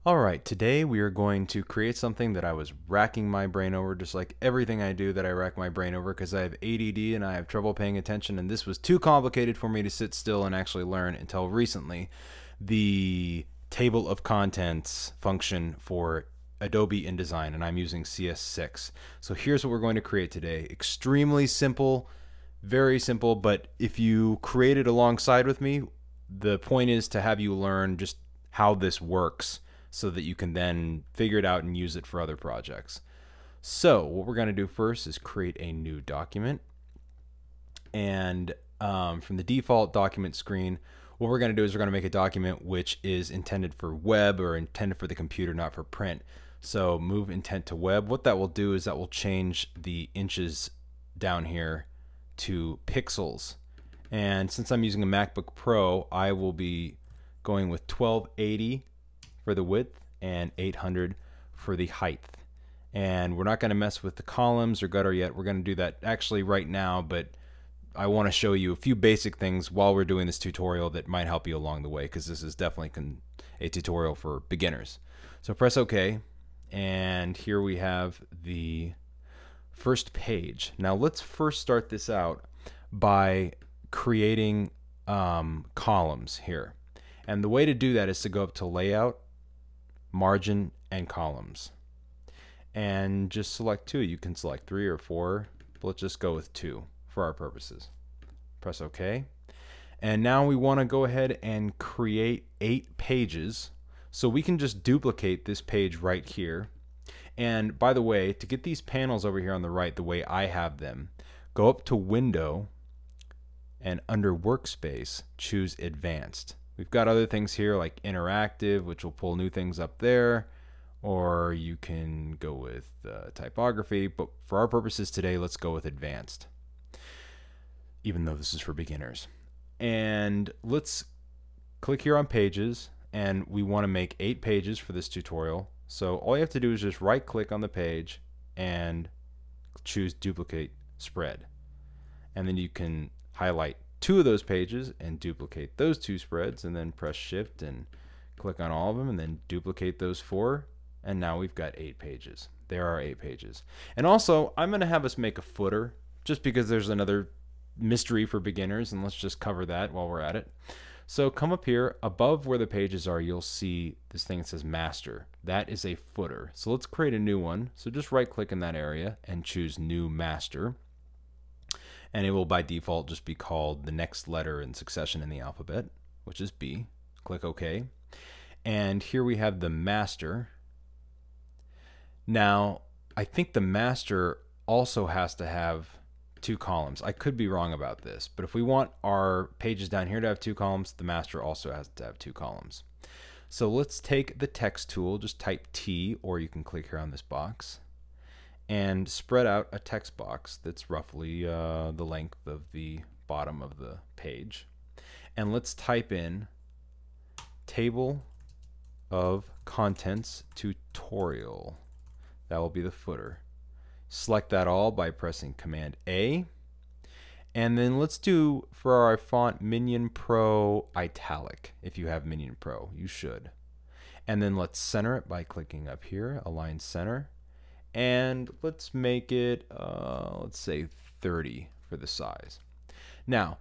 Alright, today we are going to create something that I was racking my brain over, just like everything I do that I rack my brain over, because I have ADD and I have trouble paying attention, and this was too complicated for me to sit still and actually learn until recently. The table of contents function for Adobe InDesign, and I'm using CS6. So here's what we're going to create today. Extremely simple, very simple, but if you create it alongside with me, the point is to have you learn just how this works so that you can then figure it out and use it for other projects. So what we're going to do first is create a new document. And from the default document screen, what we're going to do is we're going to make a document which is intended for web or intended for the computer, not for print. So move intent to web. What that will do is that will change the inches down here to pixels. And since I'm using a MacBook Pro, I will be going with 1280 for the width and 800 for the height. And we're not going to mess with the columns or gutter yet. We're going to do that actually right now, but I want to show you a few basic things while we're doing this tutorial that might help you along the way, because this is definitely a tutorial for beginners. So press OK, and here we have the first page. Now let's first start this out by creating columns here. And the way to do that is to go up to Layout, Margin, and Columns. And just select two. You can select 3 or 4, but let's just go with 2 for our purposes. Press OK. And now we want to go ahead and create 8 pages. So we can just duplicate this page right here. And by the way, to get these panels over here on the right the way I have them, go up to Window, and under Workspace, choose Advanced. We've got other things here like interactive, which will pull new things up there, or you can go with typography, but for our purposes today, let's go with advanced, even though this is for beginners. And let's click here on pages, and we want to make 8 pages for this tutorial. So all you have to do is just right click on the page and choose duplicate spread. And then you can highlight 2 of those pages and duplicate those 2 spreads, and then press shift and click on all of them and then duplicate those 4, and now we've got 8 pages. There are 8 pages. And also I'm going to have us make a footer just because there's another mystery for beginners, and let's just cover that while we're at it. So come up here above where the pages are, you'll see this thing that says master. That is a footer. So let's create a new one. So just right click in that area and choose new master. And it will by default just be called the next letter in succession in the alphabet, which is B. Click OK. And here we have the master. Now, I think the master also has to have 2 columns. I could be wrong about this, but if we want our pages down here to have 2 columns, the master also has to have 2 columns. So let's take the text tool, just type T, or you can click here on this box, and spread out a text box that's roughly the length of the bottom of the page. And let's type in table of contents tutorial. That will be the footer. Select that all by pressing Command A. And then let's do for our font Minion Pro Italic. If you have Minion Pro, you should. And then let's center it by clicking up here, Align Center. And let's make it, let's say 30 for the size. Now,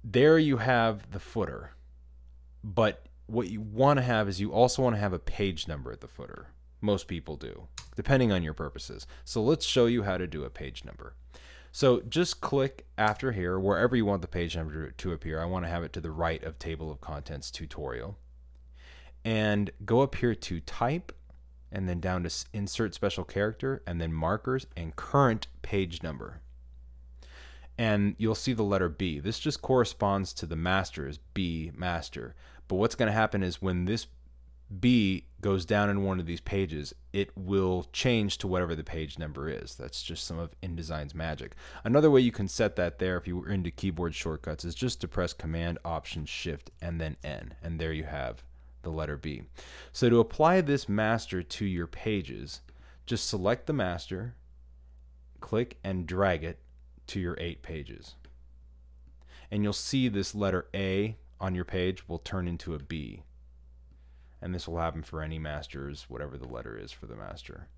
there you have the footer. But what you want to have is you also want to have a page number at the footer. Most people do, depending on your purposes. So let's show you how to do a page number. So just click after here, wherever you want the page number to appear. I want to have it to the right of Table of Contents Tutorial. And go up here to Type, and then down to Insert Special Character, and then Markers and Current Page Number. And you'll see the letter B. This just corresponds to the master as B master. But what's going to happen is when this B goes down in one of these pages, it will change to whatever the page number is. That's just some of InDesign's magic. Another way you can set that there, if you were into keyboard shortcuts, is just to press Command, Option, Shift, and then N. And there you have the letter B. So to apply this master to your pages, just select the master, click and drag it to your 8 pages. And you'll see this letter A on your page will turn into a B. And this will happen for any masters, whatever the letter is for the master.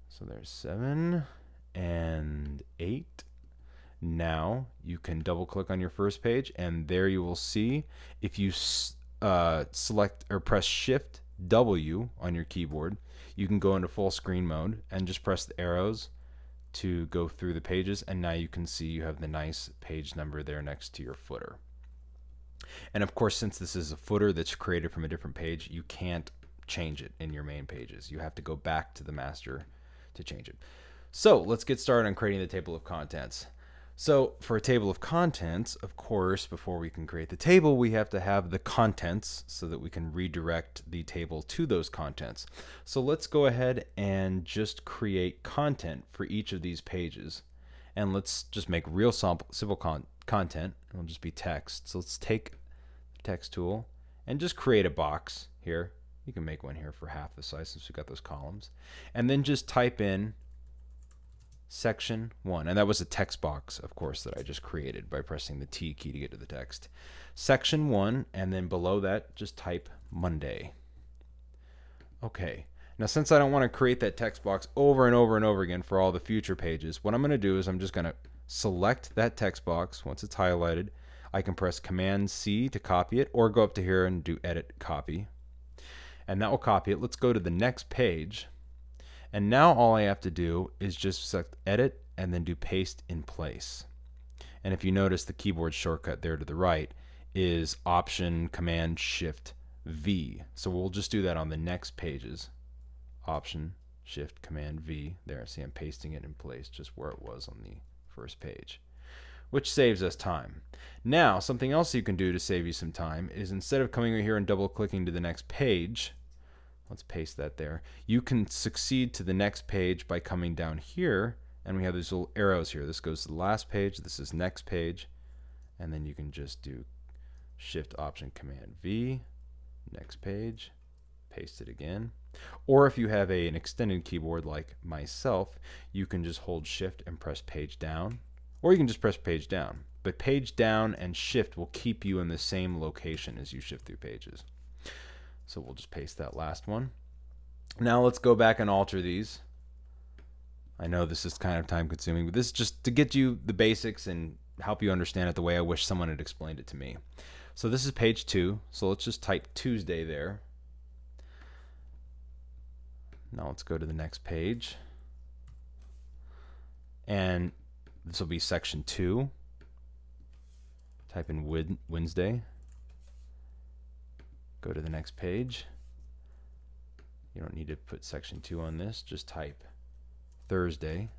So there's 7 and 8. Now you can double click on your first page, and there you will see, if you select or press Shift W on your keyboard, you can go into full screen mode and just press the arrows to go through the pages, and now you can see you have the nice page number there next to your footer. And of course, since this is a footer that's created from a different page, you can't change it in your main pages. You have to go back to the master to change it. So let's get started on creating the table of contents. So for a table of contents, of course, before we can create the table, we have to have the contents so that we can redirect the table to those contents. So let's go ahead and just create content for each of these pages. And let's just make real simple content. It'll just be text. So let's take the text tool and just create a box here. You can make one here for half the size since we've got those columns. And then just type in section 1, and that was a text box, of course, that I just created by pressing the T key to get to the text. Section 1, and then below that just type Monday. Okay, now since I don't want to create that text box over and over and over again for all the future pages, what I'm going to do is I'm just going to select that text box. Once it's highlighted, I can press Command C to copy it, or go up to here and do Edit Copy, and that will copy it. Let's go to the next page. And now all I have to do is just select Edit and then do Paste in Place. And if you notice, the keyboard shortcut there to the right is Option Command Shift V. So we'll just do that on the next pages. Option Shift Command V. There, see, I'm pasting it in place just where it was on the first page, which saves us time. Now, something else you can do to save you some time is, instead of coming over here and double clicking to the next page, let's paste that there. You can succeed to the next page by coming down here, and we have these little arrows here. This goes to the last page, this is next page, and then you can just do Shift Option Command V, next page, paste it again. Or if you have an extended keyboard like myself, you can just hold Shift and press page down, or you can just press page down. But page down and Shift will keep you in the same location as you shift through pages. So we'll just paste that last one. Now let's go back and alter these. I know this is kind of time consuming, but this is just to get you the basics and help you understand it the way I wish someone had explained it to me. So this is page 2. So let's just type Tuesday there. Now let's go to the next page. And this will be section 2. Type in Wednesday. Go to the next page. You don't need to put section 2 on this, just type Thursday.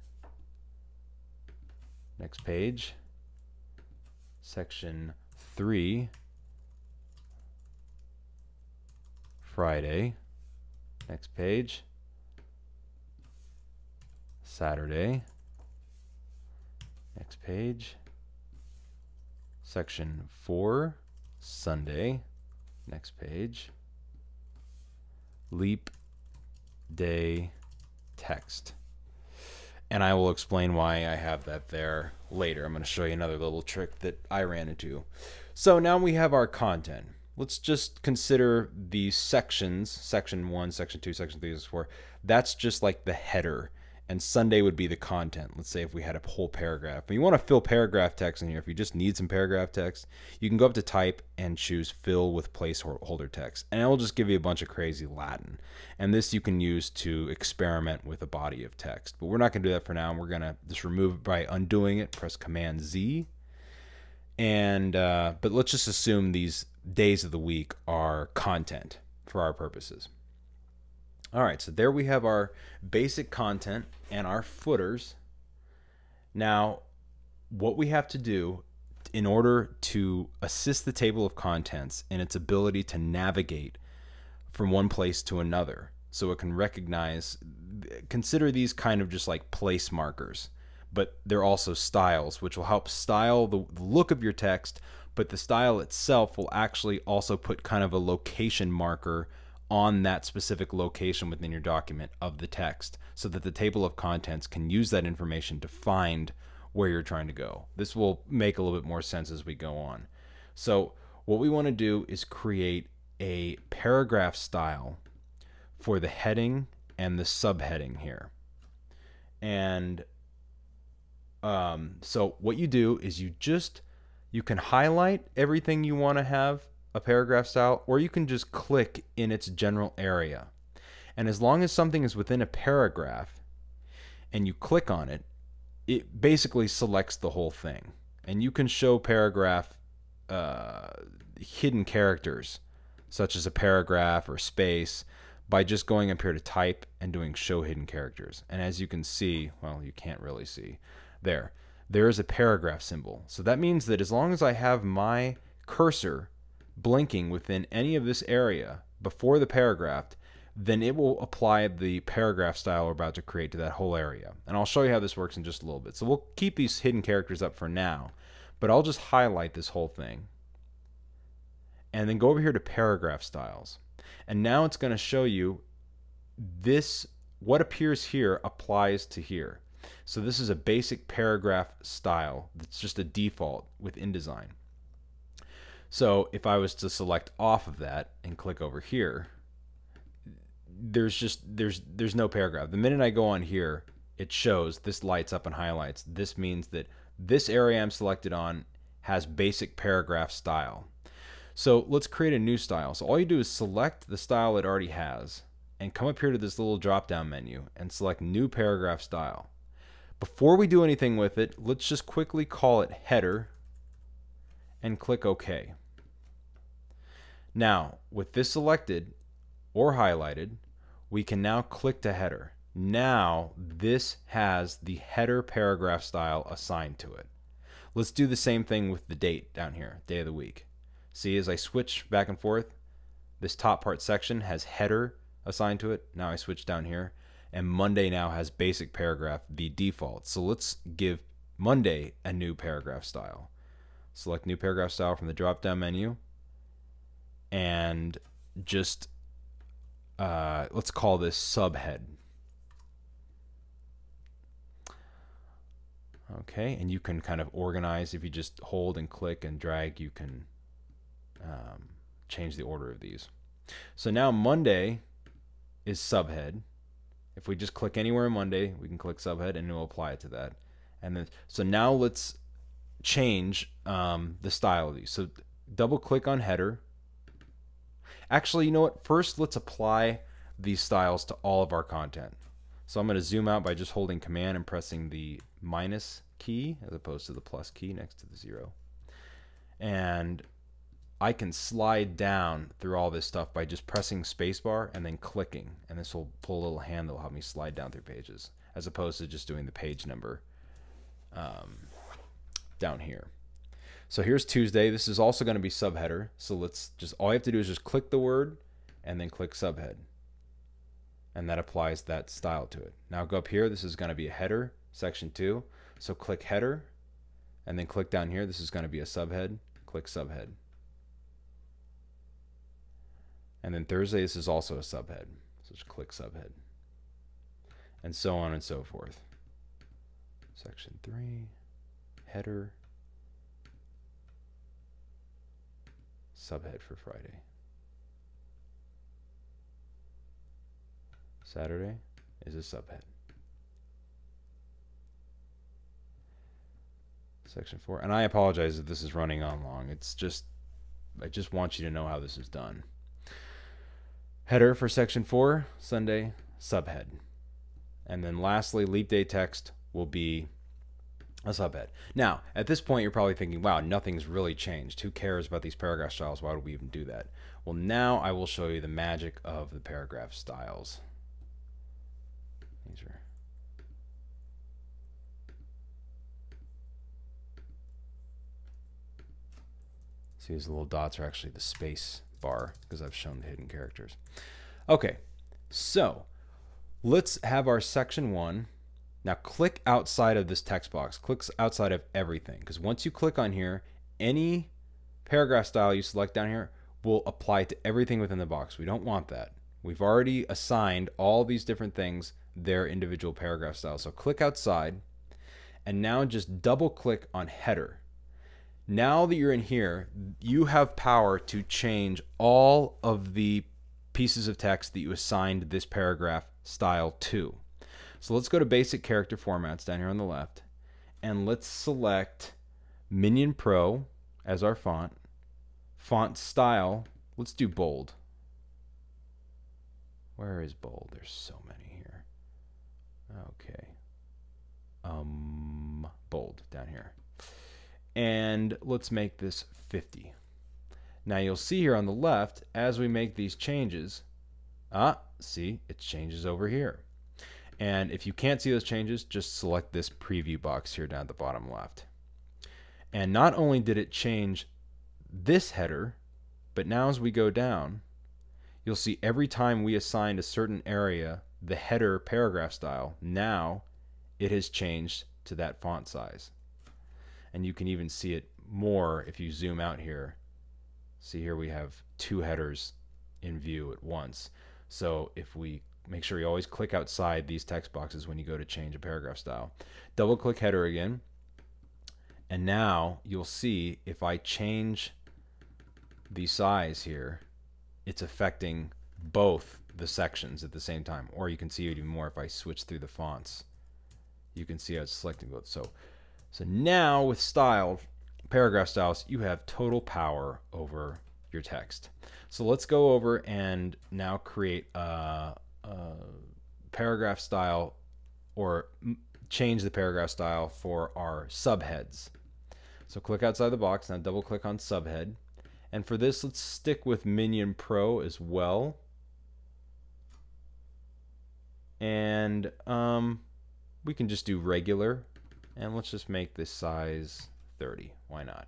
Next page. Section 3. Friday. Next page. Saturday. Next page. Section 4. Sunday. Next page. Leap day text. And I will explain why I have that there later. I'm going to show you another little trick that I ran into. So now we have our content. Let's just consider these sections, section 1, section 2, section 3, section 4. That's just like the header. And Sunday would be the content. Let's say if we had a whole paragraph. And you want to fill paragraph text in here. If you just need some paragraph text, you can go up to Type and choose Fill with Placeholder Text. And it will just give you a bunch of crazy Latin. And this you can use to experiment with a body of text. But we're not going to do that for now. We're going to just remove it by undoing it. Press Command Z. And but let's just assume these days of the week are content for our purposes. All right, so there we have our basic content and our footers. Now, what we have to do in order to assist the table of contents in its ability to navigate from one place to another, so it can recognize, consider these kind of just like place markers, but they're also styles, which will help style the look of your text, but the style itself will actually also put kind of a location marker on that specific location within your document of the text, so that the table of contents can use that information to find where you're trying to go. This will make a little bit more sense as we go on. So what we want to do is create a paragraph style for the heading and the subheading here. And so what you do is you can highlight everything you want to have a paragraph style, or you can just click in its general area. And as long as something is within a paragraph and you click on it, it basically selects the whole thing. And you can show paragraph hidden characters, such as a paragraph or space, by just going up here to type and doing show hidden characters. And as you can see, well, you can't really see, there is a paragraph symbol. So that means that as long as I have my cursor blinking within any of this area before the paragraph, then it will apply the paragraph style we're about to create to that whole area. And I'll show you how this works in just a little bit. So we'll keep these hidden characters up for now, but I'll just highlight this whole thing and then go over here to paragraph styles. And now it's going to show you this, what appears here applies to here. So this is a basic paragraph style that's just a default with InDesign. So if I was to select off of that and click over here, there's no paragraph. The minute I go on here, it shows this lights up and highlights. This means that this area I'm selected on has basic paragraph style. So let's create a new style. So all you do is select the style it already has and come up here to this little drop down menu and select new paragraph style. Before we do anything with it, let's just quickly call it header and click OK. Now with this selected or highlighted, we can now click to header. Now this has the header paragraph style assigned to it. Let's do the same thing with the date down here, day of the week. See, as I switch back and forth, this top part section has header assigned to it. Now I switch down here, and Monday now has basic paragraph, the default. So let's give Monday a new paragraph style. Select new paragraph style from the drop down menu, and just let's call this subhead. Okay, and you can kind of organize. If you just hold and click and drag, you can change the order of these. So now Monday is subhead. If we just click anywhere in Monday, we can click subhead and it will apply it to that. And then, so now let's change the style of these. So double click on header. Actually, you know what? First, let's apply these styles to all of our content. So I'm going to zoom out by just holding Command and pressing the minus key as opposed to the plus key next to the 0. And I can slide down through all this stuff by just pressing spacebar and then clicking, and this will pull a little hand that will help me slide down through pages, as opposed to just doing the page number down here. So here's Tuesday. This is also going to be subheader. So let's just, all you have to do is just click the word and then click subhead, and that applies that style to it. Now go up here. This is going to be a header, section 2. So click header and then click down here. This is going to be a subhead. Click subhead. And then Thursday, this is also a subhead. So just click subhead. And so on and so forth. Section 3, header, subhead for Friday. Saturday is a subhead. Section 4. And I apologize if this is running on long. It's just, I just want you to know how this is done. Header for section 4, Sunday, subhead. And then lastly, leap day text will be a subhead. Now, at this point, you're probably thinking, wow, nothing's really changed. Who cares about these paragraph styles? Why would we even do that? Well, now I will show you the magic of the paragraph styles. These are see, these little dots are actually the space bar because I've shown the hidden characters. Okay, so let's have our section 1. Now click outside of this text box. Click outside of everything, because once you click on here, any paragraph style you select down here will apply to everything within the box. We don't want that. We've already assigned all these different things their individual paragraph styles. So click outside, and now just double click on header. Now that you're in here, you have power to change all of the pieces of text that you assigned this paragraph style to. So let's go to basic character formats down here on the left, and let's select Minion Pro as our font. Font style, let's do bold. Where is bold? There's so many here. Okay. Bold down here. And let's make this 50. Now you'll see here on the left, as we make these changes, see, it changes over here. And if you can't see those changes, just select this preview box here down at the bottom left. And not only did it change this header, but now as we go down, you'll see every time we assigned a certain area the header paragraph style, now it has changed to that font size. And you can even see it more if you zoom out here. See here we have two headers in view at once. So if we make sure you always click outside these text boxes when you go to change a paragraph style. Double click header again. And now you'll see if I change the size here, it's affecting both the sections at the same time. Or you can see it even more if I switch through the fonts. You can see how it's selecting both. So now with style, paragraph styles, you have total power over your text. So let's go over and now create a paragraph style, or change the paragraph style for our subheads. So click outside the box, now double click on subhead. And for this, let's stick with Minion Pro as well. And we can just do regular. And let's just make this size 30. Why not?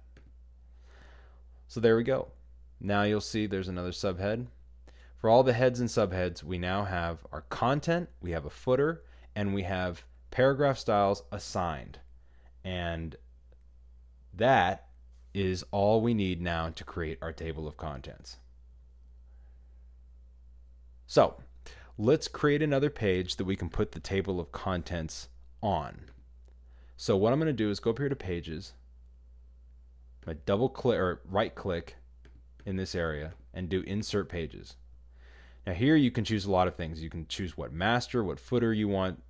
So there we go. Now you'll see there's another subhead. For all the heads and subheads, we now have our content, we have a footer, and we have paragraph styles assigned. And that is all we need now to create our table of contents. So let's create another page that we can put the table of contents on. So what I'm going to do is go up here to pages, I double click or right click in this area and do insert pages. Now here you can choose a lot of things. You can choose what master, what footer you want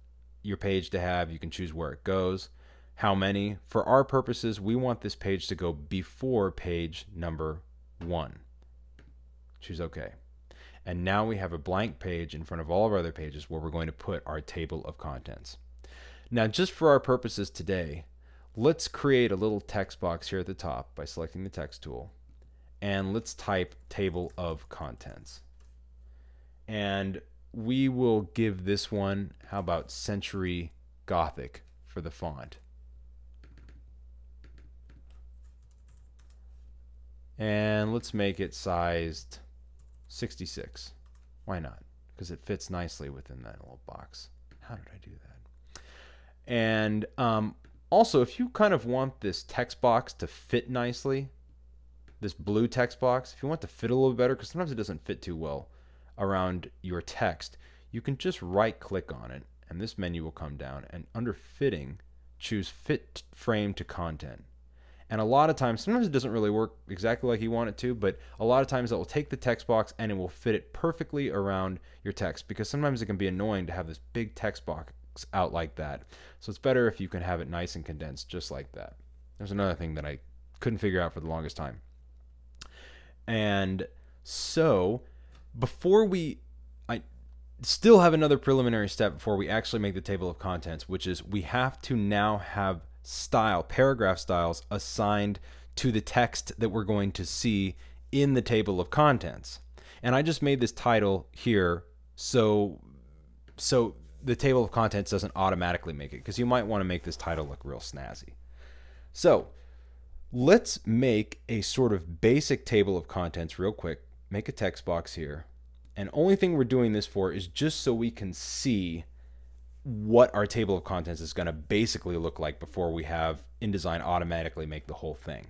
your page to have. You can choose where it goes, how many. For our purposes, we want this page to go before page number 1. Choose OK. And now we have a blank page in front of all of our other pages where we're going to put our table of contents. Now, just for our purposes today, let's create a little text box here at the top by selecting the text tool. And let's type table of contents. And we will give this one, how about Century Gothic for the font. And let's make it sized 66. Why not? Because it fits nicely within that little box. How did I do that? And also, if you kind of want this text box to fit nicely, this blue text box, if you want it to fit a little better, because sometimes it doesn't fit too well around your text, you can just right click on it and this menu will come down, and under fitting, choose fit frame to content. And a lot of times, sometimes it doesn't really work exactly like you want it to, but a lot of times it will take the text box and it will fit it perfectly around your text, because sometimes it can be annoying to have this big text box out like that. So it's better if you can have it nice and condensed just like that. There's another thing that I couldn't figure out for the longest time. And so before I still have another preliminary step before we actually make the table of contents, which is we have to now have style, paragraph styles assigned to the text that we're going to see in the table of contents. And I just made this title here so the table of contents doesn't automatically make it, because you might want to make this title look real snazzy. So let's make a sort of basic table of contents real quick. Make a text box here. And only thing we're doing this for is just so we can see what our table of contents is going to basically look like before we have InDesign automatically make the whole thing.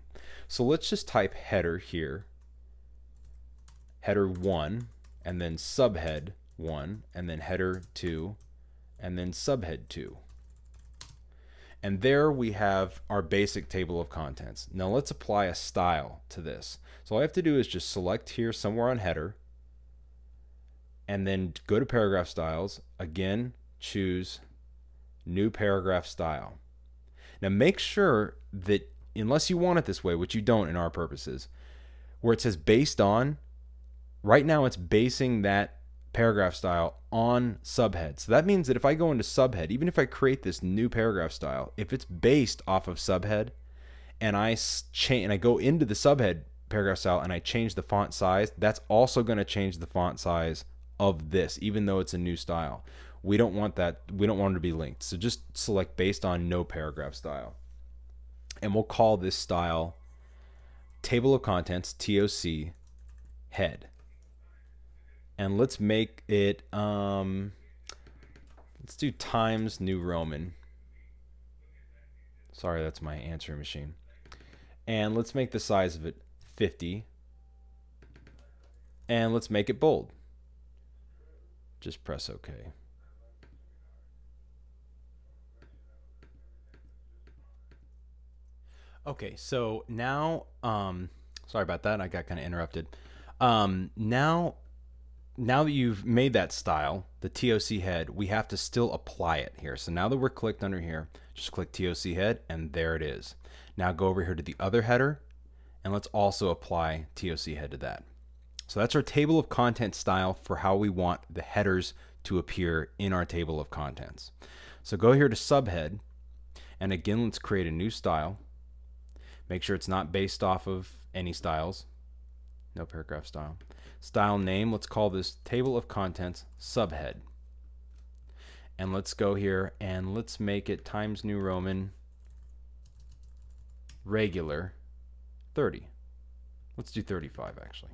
So let's just type header here, header 1, and then subhead 1, and then header 2, and then subhead 2. And there we have our basic table of contents. Now let's apply a style to this. So all I have to do is just select here somewhere on header, and then go to paragraph styles. Again, choose new paragraph style. Now make sure that, unless you want it this way, which you don't in our purposes, where it says based on, right now it's basing that paragraph style on Subhead. So that means that if I go into Subhead, even if I create this new paragraph style, if it's based off of Subhead, and I go into the Subhead paragraph style and I change the font size, that's also going to change the font size of this, even though it's a new style. We don't want that. We don't want it to be linked. So just select based on no paragraph style. And we'll call this style table of contents, TOC, head. And let's make it, let's do Times New Roman. Sorry, that's my answering machine. And let's make the size of it 50. And let's make it bold. Just press OK. Okay, so now, sorry about that. I got kind of interrupted. Now that you've made that style, the TOC head, we have to still apply it here. So now that we're clicked under here, just click TOC head, and there it is. Now go over here to the other header, and let's also apply TOC head to that. So that's our table of contents style for how we want the headers to appear in our table of contents. So go here to Subhead, and again, let's create a new style. Make sure it's not based off of any styles. No paragraph style. Style name, let's call this table of contents subhead. And let's go here and let's make it Times New Roman regular 30. Let's do 35 actually.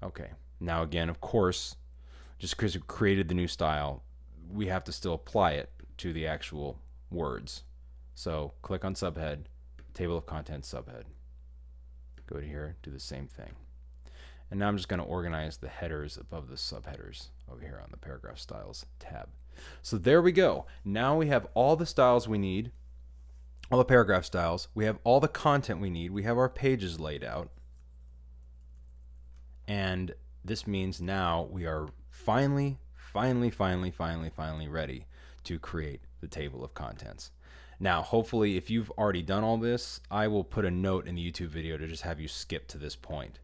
Okay, now again, of course, just because we created the new style, we have to still apply it to the actual words. So click on subhead, table of contents subhead. Go to here, do the same thing. And now I'm just going to organize the headers above the subheaders over here on the paragraph styles tab. So there we go. Now we have all the styles we need, all the paragraph styles. We have all the content we need. We have our pages laid out. And this means now we are finally ready to create the table of contents. Now, hopefully, if you've already done all this, I will put a note in the YouTube video to just have you skip to this point.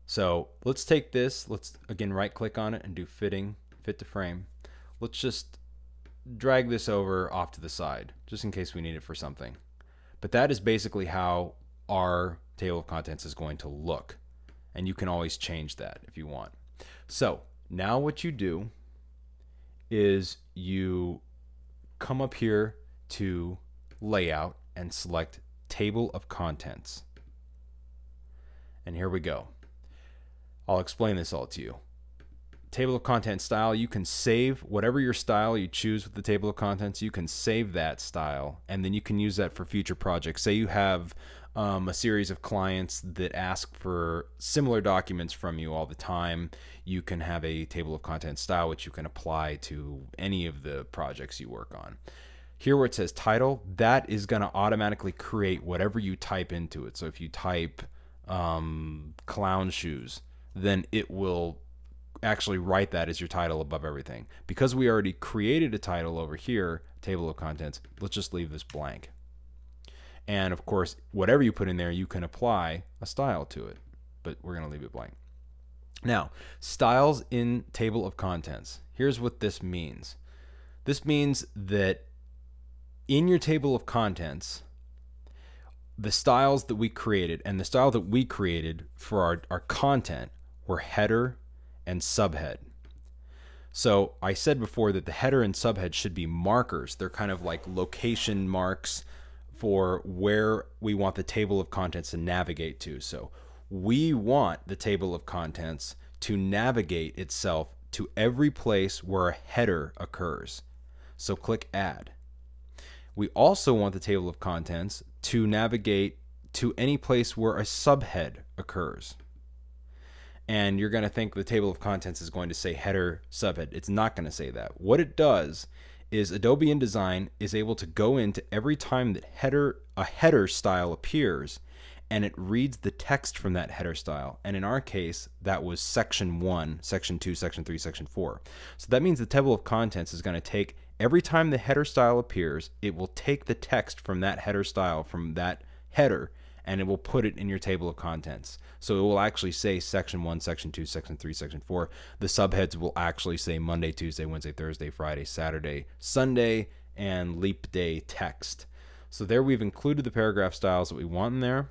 So let's take this, let's again right click on it and do fitting, fit to frame. Let's just drag this over off to the side, just in case we need it for something. But that is basically how our table of contents is going to look. And you can always change that if you want. So now what you do is you come up here to layout and select table of contents. And here we go. I'll explain this all to you. Table of contents style, you can save whatever your style you choose with the table of contents. You can save that style and then you can use that for future projects. Say you have a series of clients that ask for similar documents from you all the time. You can have a table of contents style which you can apply to any of the projects you work on. Here where it says title, that is going to automatically create whatever you type into it. So if you type clown shoes, then it will actually write that as your title above everything. Because we already created a title over here, table of contents, let's just leave this blank. And of course, whatever you put in there, you can apply a style to it, but we're going to leave it blank. Now, styles in table of contents. Here's what this means. This means that in your table of contents, the styles that we created and the style that we created for our content were header and subhead. So I said before that the header and subhead should be markers. They're kind of like location marks for where we want the table of contents to navigate to. So we want the table of contents to navigate itself to every place where a header occurs. So click add. We also want the table of contents to navigate to any place where a subhead occurs. And you're going to think the table of contents is going to say header subhead. It's not going to say that. What it does is Adobe InDesign is able to go into every time that a header style appears, and it reads the text from that header style. And in our case, that was section 1, section 2, section 3, section 4. So that means the table of contents is going to take, every time the header style appears, it will take the text from that header style, from that header, and it will put it in your table of contents. So it will actually say section 1, section 2, section 3, section 4. The subheads will actually say Monday, Tuesday, Wednesday, Thursday, Friday, Saturday, Sunday, and leap day text. So there we've included the paragraph styles that we want in there.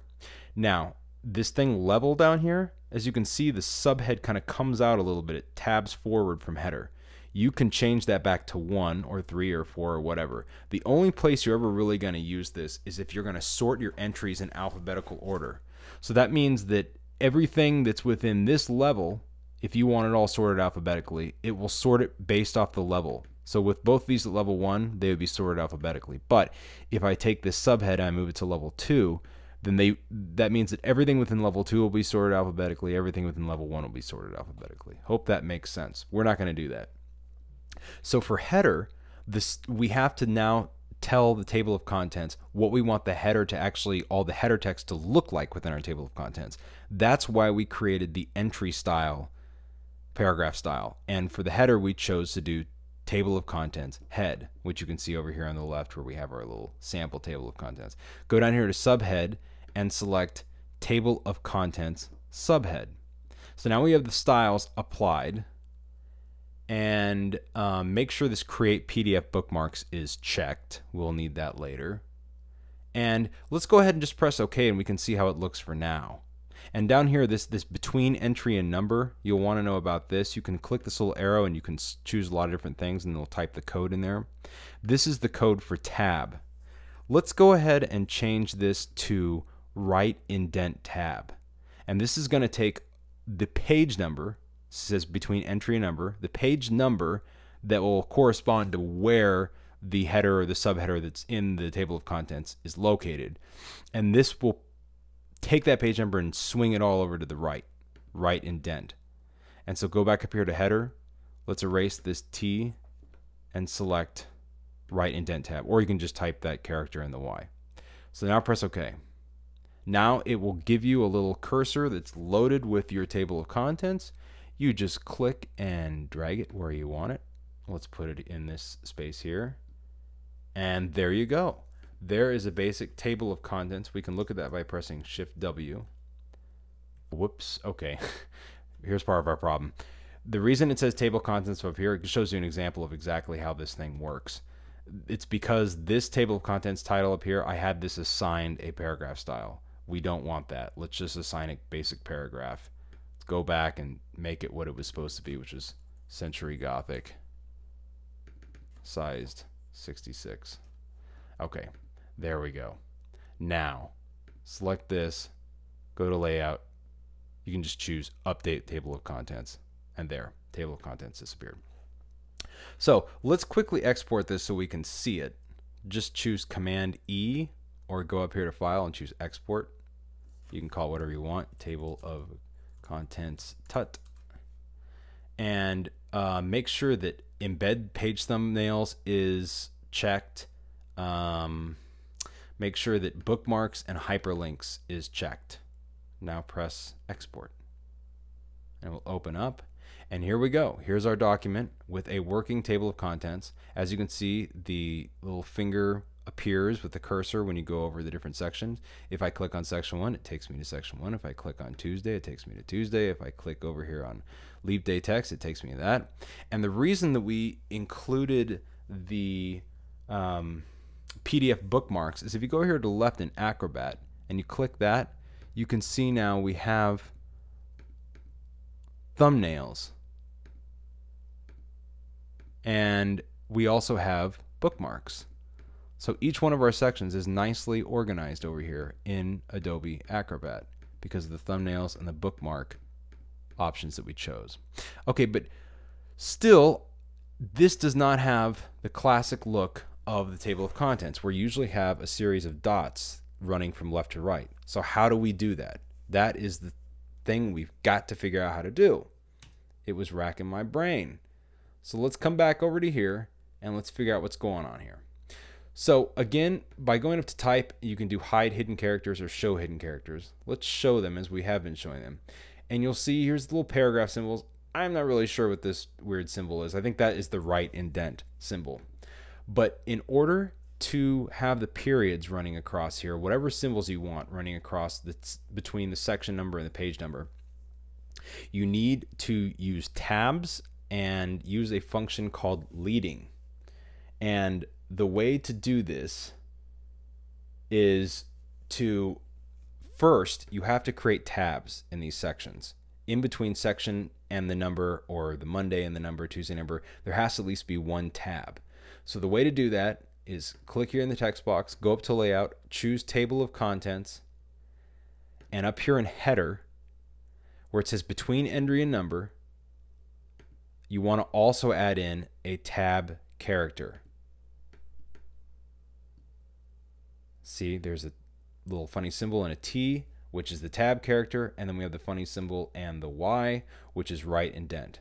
Now, this thing level down here, as you can see, the subhead kind of comes out a little bit. It tabs forward from header. You can change that back to 1 or 3 or 4 or whatever. The only place you're ever really going to use this is if you're going to sort your entries in alphabetical order. So that means that everything that's within this level, if you want it all sorted alphabetically, it will sort it based off the level. So with both these at level 1, they would be sorted alphabetically. But if I take this subhead and I move it to level 2, then that means that everything within level 2 will be sorted alphabetically, everything within level 1 will be sorted alphabetically. Hope that makes sense. We're not going to do that. So for header, we have to now tell the table of contents what we want the header to actually, all the header text to look like within our table of contents. That's why we created the entry style, paragraph style. And for the header, we chose to do table of contents head, which you can see over here on the left where we have our little sample table of contents. Go down here to subhead and select table of contents subhead. So now we have the styles applied, and make sure this create PDF bookmarks is checked. We'll need that later. And let's go ahead and just press OK, and we can see how it looks for now. And down here, this between entry and number, you'll want to know about this. You can click this little arrow and you can choose a lot of different things, and it'll type the code in there. This is the code for tab. Let's go ahead and change this to right indent tab. And this is going to take the page number, it says between entry and number, the page number that will correspond to where the header or the subheader that's in the table of contents is located. And this will take that page number and swing it all over to the right indent. And so go back up here to header. Let's erase this T and select right indent tab, or you can just type that character in the Y. So now press OK. Now it will give you a little cursor that's loaded with your table of contents. You just click and drag it where you want it. Let's put it in this space here. And there you go. There is a basic table of contents. We can look at that by pressing Shift W. Whoops. Okay. Here's part of our problem. The reason it says table of contents up here, it shows you an example of exactly how this thing works. It's because this table of contents title up here, I had this assigned a paragraph style. We don't want that. Let's just assign a basic paragraph. Let's go back and make it what it was supposed to be, which is Century Gothic, sized 66. Okay, there we go. Now, select this, go to layout. You can just choose update table of contents, and there, table of contents disappeared. So let's quickly export this so we can see it. Just choose Command E, or go up here to File and choose Export. You can call it whatever you want, table of contents tut. And make sure that embed page thumbnails is checked. Make sure that bookmarks and hyperlinks is checked. Now press Export. And it will open up. And here we go. Here's our document with a working table of contents. As you can see, the little finger appears with the cursor when you go over the different sections. If I click on section 1, it takes me to section 1. If I click on Tuesday, it takes me to Tuesday. If I click over here on leap day text, it takes me to that. And the reason that we included the PDF bookmarks is if you go here to the left in Acrobat and you click that, you can see now we have thumbnails. And we also have bookmarks. So each one of our sections is nicely organized over here in Adobe Acrobat because of the thumbnails and the bookmark options that we chose. Okay, but still, this does not have the classic look of the table of contents, where you usually have a series of dots running from left to right. So how do we do that? That is the thing we've got to figure out how to do. It was racking my brain. So let's come back over to here and let's figure out what's going on here. So again, by going up to type, you can do hide hidden characters or show hidden characters. Let's show them as we have been showing them. And you'll see here's the little paragraph symbols. I'm not really sure what this weird symbol is. I think that is the right indent symbol. But in order to have the periods running across here, whatever symbols you want running across between the section number and the page number, you need to use tabs and use a function called leading. And the way to do this is to first, you have to create tabs in these sections. In between section and the number, or the Monday and the number, Tuesday number, there has to at least be one tab. So the way to do that is click here in the text box, go up to layout, choose table of contents, and up here in header, where it says between entry and number, you want to also add in a tab character. See, there's a little funny symbol and a T, which is the tab character, and then we have the funny symbol and the Y, which is right indent.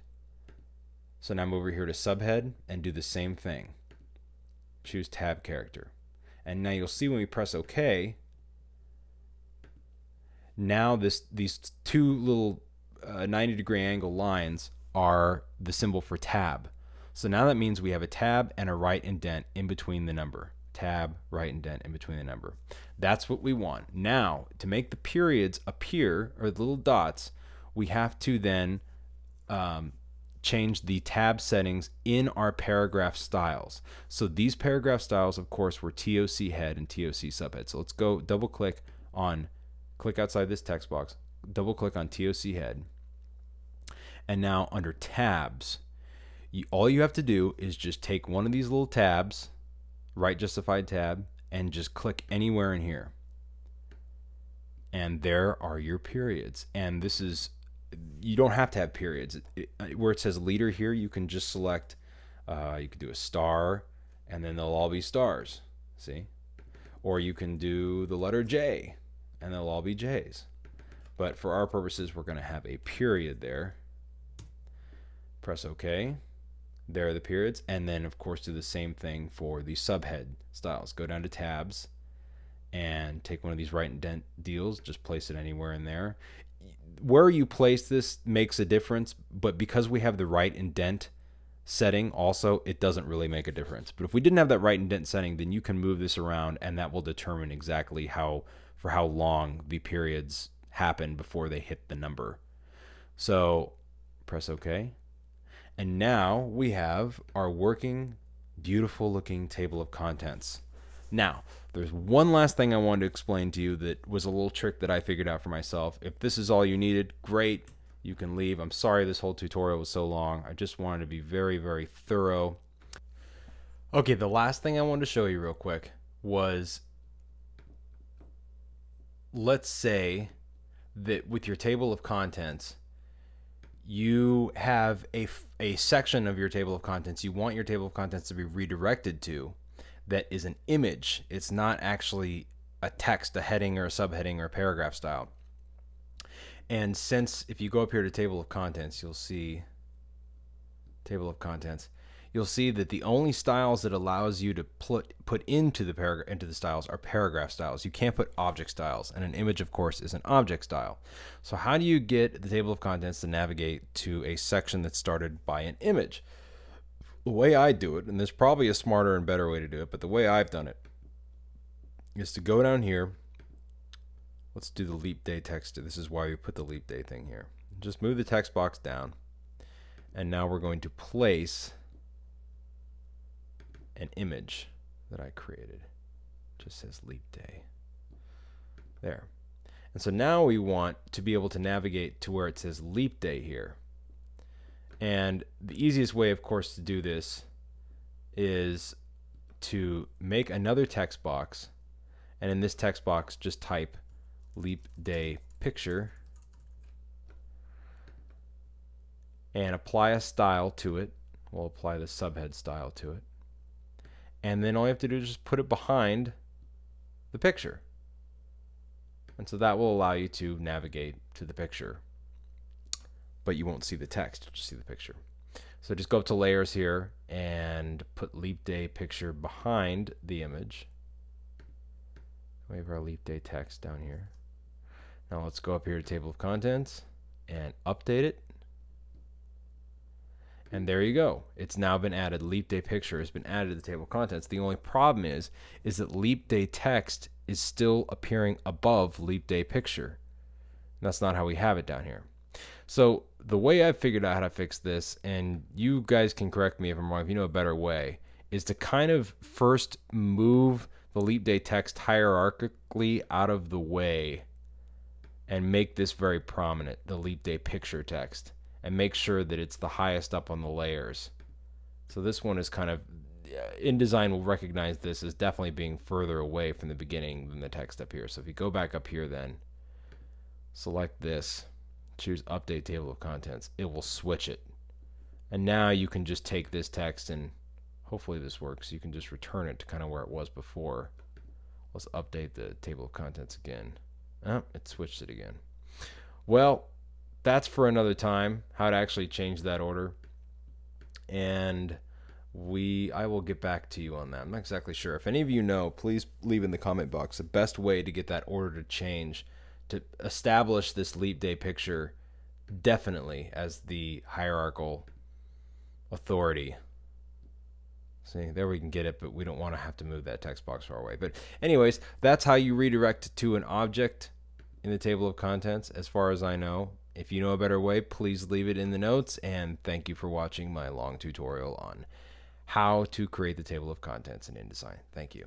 So now I'm over here to subhead and do the same thing. Choose tab character. And now you'll see when we press OK, now these two little 90-degree angle lines are the symbol for tab. So now that means we have a tab and a right indent in between the number. Tab, right indent in between the number. That's what we want. Now, to make the periods appear, or the little dots, we have to then change the tab settings in our paragraph styles. So these paragraph styles, of course, were TOC head and TOC subhead. So let's go double click outside this text box, double click on TOC head. And now under tabs, all you have to do is just take one of these little tabs, right justified tab, and just click anywhere in here. And there are your periods. And this is, you don't have to have periods. Where it says leader here, you can just select, you could do a star, and then they'll all be stars, see? Or you can do the letter J, and they'll all be J's. But for our purposes, we're going to have a period there. Press OK. There are the periods, and then of course do the same thing for the subhead styles. Go down to tabs and take one of these right indent deals, just place it anywhere in there. Where you place this makes a difference, but because we have the right indent setting also, it doesn't really make a difference. But if we didn't have that right indent setting, then you can move this around, and that will determine exactly for how long the periods happen before they hit the number. So press OK. And now we have our working, beautiful looking table of contents. Now, there's one last thing I wanted to explain to you that was a little trick that I figured out for myself. If this is all you needed, great, you can leave. I'm sorry this whole tutorial was so long. I just wanted to be very, very thorough. Okay, the last thing I wanted to show you real quick was, let's say that with your table of contents, you have a section of your table of contents you want your table of contents to be redirected to that is an image. It's not actually a text, a heading or a subheading or a paragraph style. And since if you go up here to table of contents, you'll see table of contents, you'll see that the only styles that allows you to put into the styles are paragraph styles. You can't put object styles, and an image, of course, is an object style. So how do you get the table of contents to navigate to a section that's started by an image? The way I do it, and there's probably a smarter and better way to do it, but the way I've done it is to go down here. Let's do the leap day text. This is why we put the leap day thing here. Just move the text box down, and now we're going to place an image that I created. It just says leap day. There. And so now we want to be able to navigate to where it says leap day here. And the easiest way, of course, to do this is to make another text box, and in this text box just type leap day picture and apply a style to it. We'll apply the subhead style to it. And then all you have to do is just put it behind the picture. And so that will allow you to navigate to the picture. But you won't see the text, you'll just see the picture. So just go up to layers here and put leap day picture behind the image. We have our leap day text down here. Now let's go up here to table of contents and update it. And there you go. It's now been added. Leap day picture has been added to the table of contents. The only problem is that leap day text is still appearing above leap day picture. And that's not how we have it down here. So the way I've figured out how to fix this, and you guys can correct me if I'm wrong, if you know a better way, is to kind of first move the leap day text hierarchically out of the way and make this very prominent, the leap day picture text, and make sure that it's the highest up on the layers. So this one is kind of, InDesign will recognize this as definitely being further away from the beginning than the text up here. So if you go back up here then, select this, choose update table of contents, it will switch it. And now you can just take this text and hopefully this works. You can just return it to kind of where it was before. Let's update the table of contents again. Oh, it switched it again. Well, that's for another time, how to actually change that order. And I will get back to you on that. I'm not exactly sure. If any of you know, please leave in the comment box the best way to get that order to change, to establish this leap day picture definitely as the hierarchical authority. See, there we can get it, but we don't want to have to move that text box far away. But anyways, that's how you redirect to an object in the table of contents, as far as I know. If you know a better way, please leave it in the notes, and thank you for watching my long tutorial on how to create the table of contents in InDesign. Thank you.